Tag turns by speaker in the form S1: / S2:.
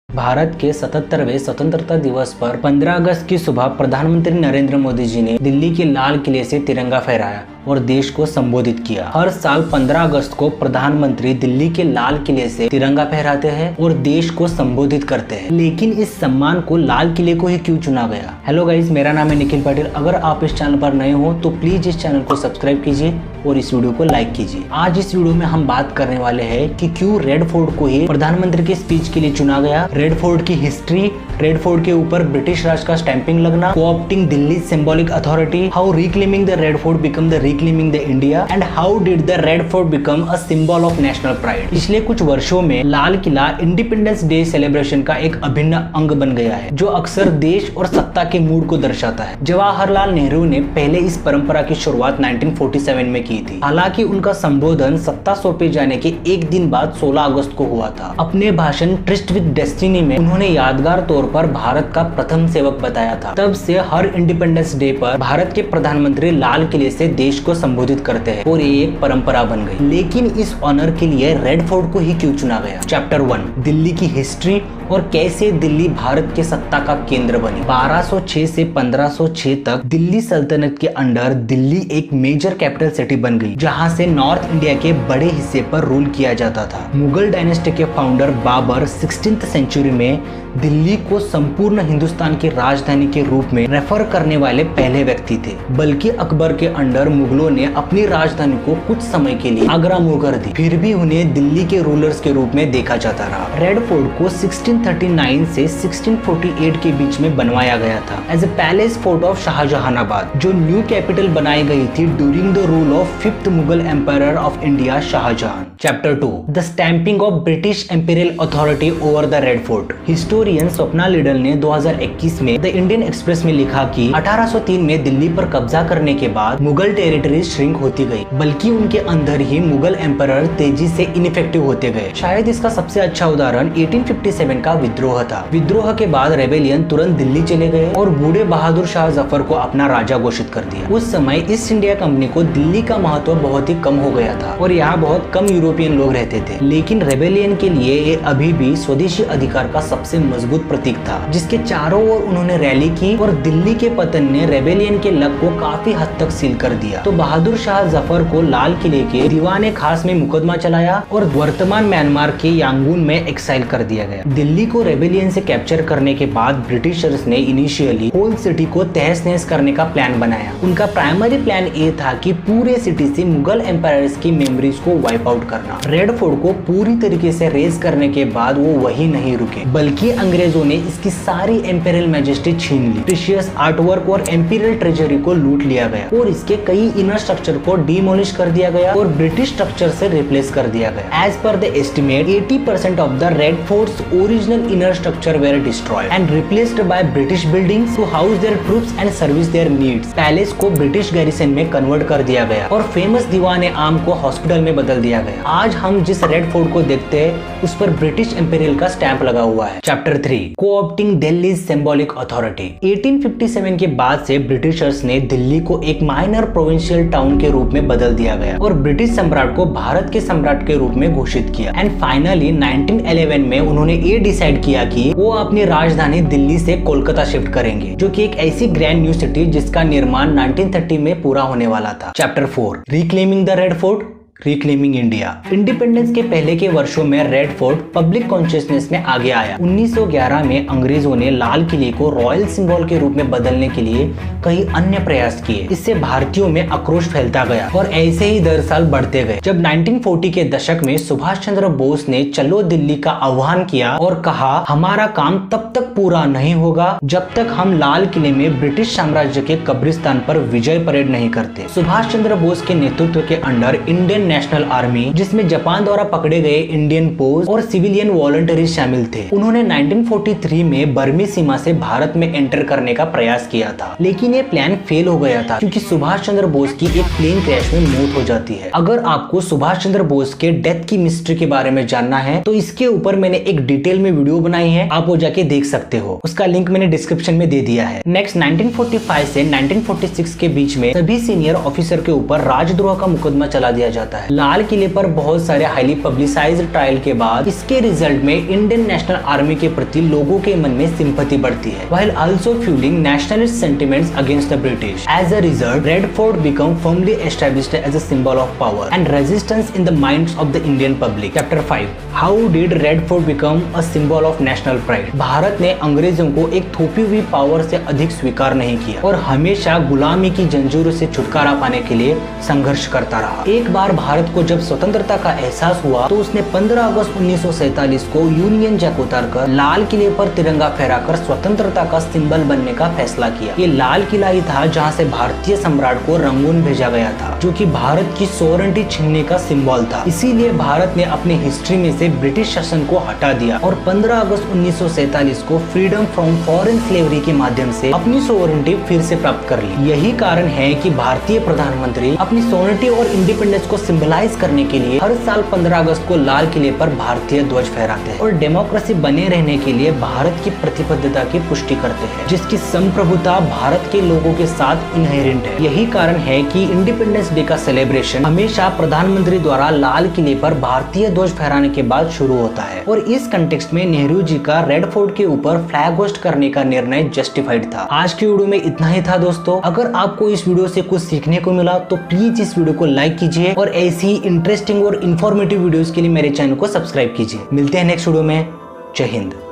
S1: भारत के 77वें स्वतंत्रता दिवस पर 15 अगस्त की सुबह प्रधानमंत्री नरेंद्र मोदी जी ने दिल्ली के लाल किले से तिरंगा फहराया और देश को संबोधित किया। हर साल 15 अगस्त को प्रधानमंत्री दिल्ली के लाल किले से तिरंगा फहराते हैं और देश को संबोधित करते हैं, लेकिन इस सम्मान को लाल किले को ही क्यों चुना गया? हेलो गाइस, मेरा नाम है निखिल पाटिल। अगर आप इस चैनल पर नए हो तो प्लीज इस चैनल को सब्सक्राइब कीजिए और इस वीडियो को लाइक कीजिए। आज इस वीडियो में हम बात करने वाले हैं कि क्यों रेड फोर्ट को ही प्रधानमंत्री के स्पीच के लिए चुना गया, रेड फोर्ट की हिस्ट्री, रेड फोर्ट के ऊपर ब्रिटिश राज का स्टैंपिंग लगना, coopting Delhi symbolic authority, how reclaiming the Red Fort become the reclaiming the India and how did the Red Fort become a symbol of national pride. पिछले कुछ वर्षों में लाल किला इंडिपेंडेंस डे सेलिब्रेशन का एक अभिन्न अंग बन गया है, जो अक्सर देश और सत्ता के मूड को दर्शाता है। जवाहरलाल नेहरू ने पहले इस परंपरा की शुरुआत 1947 में की थी। हालांकि उनका संबोधन सत्ता सौंपे जाने के एक दिन बाद 16 अगस्त को हुआ था। अपने भाषण ट्रिस्ट विद डेस्टिनी में उन्होंने यादगार तौर पर भारत का प्रथम सेवक बताया था। तब से हर इंडिपेंडेंस डे पर भारत के प्रधानमंत्री लाल किले से देश को संबोधित करते हैं और ये एक परंपरा बन गई। लेकिन इस ऑनर के लिए रेड फोर्ट को ही क्यों चुना गया? चैप्टर 1, दिल्ली की हिस्ट्री और कैसे दिल्ली भारत के सत्ता का केंद्र बनी। 1206 से 1506 तक दिल्ली सल्तनत के अंडर दिल्ली एक मेजर कैपिटल सिटी बन गई, जहां से नॉर्थ इंडिया के बड़े हिस्से पर रूल किया जाता था। मुगल डायनेस्टी के फाउंडर बाबर 16th सेंचुरी में दिल्ली को संपूर्ण हिंदुस्तान की राजधानी के रूप में रेफर करने वाले पहले व्यक्ति थे। बल्कि अकबर के अंडर मुगलों ने अपनी राजधानी को कुछ समय के लिए आगरा मूव कर दी, फिर भी उन्हें दिल्ली के रूलर्स के रूप में देखा जाता रहा। रेड फोर्ट को 1639 से 1648 के बीच में बनवाया गया था as a palace fort of Shahjahanabad, जो न्यू कैपिटल बनाई गई थी during the rule of 5th Mughal empire of India Shahjahan. Chapter 2, the stamping of British imperial authority over the Red Fort. Historian Swapna Liddle ने 2021 में द इंडियन एक्सप्रेस में लिखा कि 1803 में दिल्ली पर कब्जा करने के बाद मुगल टेरिटरी श्रिंक होती गई, बल्कि उनके अंदर ही मुगल एम्पायर तेजी से इनफेक्टिव होते गए। शायद इसका सबसे अच्छा उदाहरण 1857 का विद्रोह था। विद्रोह के बाद रेबेलियन तुरंत दिल्ली चले गए और बूढ़े बहादुर शाह जफर को अपना राजा घोषित कर दिया। उस समय ईस्ट इंडिया कंपनी को दिल्ली का महत्व बहुत ही कम हो गया था और यहाँ बहुत कम यूरोपियन लोग रहते थे। लेकिन रेबेलियन के लिए ये अभी भी स्वदेशी अधिकार का सबसे मजबूत प्रतीक था, जिसके चारों ओर उन्होंने रैली की और दिल्ली के पतन ने रेबेलियन के लक को काफी हद तक सील कर दिया। तो बहादुर शाह जफर को लाल किले के दीवाने खास में मुकदमा चलाया और वर्तमान म्यांमार के यांगून में एक्साइल कर दिया गया। दिल्ली को रेबेलियन से कैप्चर करने के बाद ब्रिटिशर्स ने इनिशियली होल सिटी को तहस नहस करने का प्लान बनाया। उनका प्राइमरी प्लान ये था कि पूरे सिटी से मुगल एम्पायर्स की मेमोरीज को वाइप आउट करना। रेड फोर्ट को पूरी तरीके से रेज करने के बाद वो वही नहीं रुके, बल्कि अंग्रेजों ने इसकी सारी एम्पेरियल मैजेस्टी छीन ली। प्रीशियस आर्टवर्क और एम्पीरियल ट्रेजरी को लूट लिया गया और इसके कई इनर स्ट्रक्चर को डिमोलिश कर दिया गया और ब्रिटिश स्ट्रक्चर से रिप्लेस कर दिया गया। As per the estimate 80% of the Red Fort's original inner structure were destroyed and replaced by British buildings to house their troops and service their needs. Palace को British garrison में convert कर दिया गया और famous दीवाने आम को hospital में बदल दिया गया। आज हम जिस रेड फोर्ट को देखते हैं उस पर ब्रिटिश एम्पेरियल का स्टैंप लगा हुआ है। Chapter 3, coopting Delhi symbolic authority. 1857 के बाद से ब्रिटिशर्स ने दिल्ली को एक माइनर प्रोविंशियल टाउन के रूप में बदल दिया गया और ब्रिटिश सम्राट को भारत के सम्राट के रूप में घोषित किया। एंड फाइनली 1911 में उन्होंने ये डिसाइड किया कि वो अपनी राजधानी दिल्ली से कोलकाता शिफ्ट करेंगे, जो कि एक ऐसी ग्रैंड न्यू सिटी जिसका निर्माण 1930 में पूरा होने वाला था। Chapter 4, reclaiming the Red fort, reclaiming India. Independence के पहले के वर्षों में रेड फोर्ट पब्लिक कॉन्शियसनेस में आगे आया। 1911 में अंग्रेजों ने लाल किले को रॉयल सिंबल के रूप में बदलने के लिए कई अन्य प्रयास किए। इससे भारतीयों में आक्रोश फैलता गया और ऐसे ही दर साल बढ़ते गए। जब 1940 के दशक में सुभाष चंद्र बोस ने चलो दिल्ली का आह्वान किया और कहा, हमारा काम तब तक पूरा नहीं होगा जब तक हम लाल किले में ब्रिटिश साम्राज्य के कब्रिस्तान पर विजय परेड नहीं करते। सुभाष चंद्र बोस के नेतृत्व के अंडर इंडियन नेशनल आर्मी, जिसमें जापान द्वारा पकड़े गए इंडियन पोस्ट और सिविलियन वॉलंटियर्स शामिल थे, उन्होंने 1943 में बर्मी सीमा से भारत में एंटर करने का प्रयास किया था। लेकिन ये प्लान फेल हो गया था क्योंकि सुभाष चंद्र बोस की एक प्लेन क्रैश में मौत हो जाती है। अगर आपको सुभाष चंद्र बोस के डेथ की मिस्ट्री के बारे में जानना है तो इसके ऊपर मैंने एक डिटेल में वीडियो बनाई है, आप वो जाके देख सकते हो। उसका लिंक मैंने डिस्क्रिप्शन में दे दिया है। नेक्स्ट 1945 से 1946 के बीच में सभी सीनियर ऑफिसर के ऊपर राजद्रोह का मुकदमा चला दिया जाता है। जाता है। लाल किले पर बहुत सारे हाईली पब्लिसाइज्ड ट्रायल के बाद इसके रिजल्ट में इंडियन नेशनल आर्मी के प्रति लोगों के मन में सिंपैथी बढ़ती है, while also fueling nationalist sentiments against the British. As a result, Red Fort became firmly established as a symbol of power and resistance in the minds of the Indian public. Chapter 5. How did Red Fort become a symbol of national pride? Bharat ने अंग्रेजों को एक थोपी हुई power से अधिक स्वीकार नहीं किया और हमेशा गुलामी की जंजीरों से छुटकारा पाने के लिए संघर्ष करता रहा। एक बार भारत को जब स्वतंत्रता का एहसास हुआ तो उसने 15 अगस्त 1947 को यूनियन जैक उतारकर लाल किले पर तिरंगा फहराकर स्वतंत्रता का सिंबल बनने का फैसला किया। ये लाल किला ही था जहां से भारतीय सम्राट को रंगून भेजा गया था, जो कि भारत की सॉवरेनिटी छीनने का सिंबल था। इसीलिए भारत ने अपने हिस्ट्री में से ब्रिटिश शासन को हटा दिया और 15 अगस्त 1947 को फ्रीडम फ्रॉम फॉरेन स्लेवरी के माध्यम से अपनी सॉवरेनिटी फिर से प्राप्त कर ली। यही कारण है कि भारतीय प्रधानमंत्री अपनी सॉवरेनिटी और इंडिपेंडेंस को सिंबलाइज करने के लिए हर साल 15 अगस्त को लाल किले पर भारतीय ध्वज फहराते हैं और डेमोक्रेसी बने रहने के लिए भारत की प्रतिबद्धता की पुष्टि करते हैं, जिसकी संप्रभुता भारत के लोगों के साथ इनहेरेंट है। यही कारण है कि इंडिपेंडेंस डे का सेलिब्रेशन हमेशा प्रधानमंत्री द्वारा लाल किले पर भारतीय ध्वज फहराने के बाद शुरू होता है और इस कंटेक्स्ट में नेहरू जी का रेड फोर्ट के ऊपर फ्लैग होस्ट करने का निर्णय जस्टिफाइड था। आज की वीडियो में इतना ही था दोस्तों। अगर आपको इस वीडियो से कुछ सीखने को मिला तो प्लीज इस वीडियो को लाइक कीजिए और ऐसी इंटरेस्टिंग और इन्फॉर्मेटिव वीडियोस के लिए मेरे चैनल को सब्सक्राइब कीजिए। मिलते हैं नेक्स्ट वीडियो में। जय हिंद।